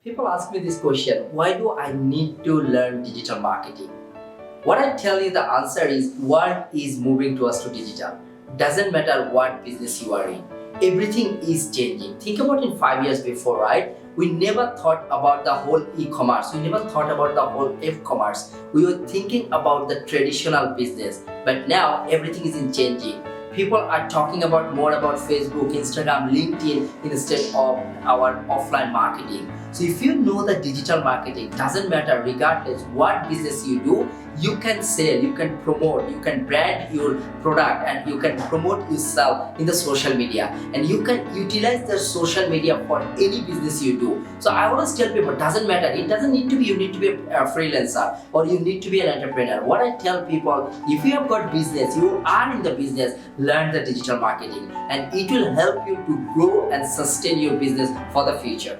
People ask me this question, why do I need to learn digital marketing? What I tell you, the answer is world is moving towards to digital. Doesn't matter what business you are in. Everything is changing. Think about in 5 years before, right? We never thought about the whole e-commerce. We never thought about the whole e-commerce. We were thinking about the traditional business. But now everything is changing. People are talking more about Facebook, Instagram, LinkedIn instead of our offline marketing. So if you know the digital marketing, doesn't matter regardless what business you do, you can sell, you can promote, you can brand your product and you can promote yourself in the social media, and you can utilize the social media for any business you do. So I always tell people, doesn't matter, it doesn't need to be, you need to be a freelancer or you need to be an entrepreneur. What I tell people, if you have got business, you are in the business, learn the digital marketing and it will help you to grow and sustain your business for the future.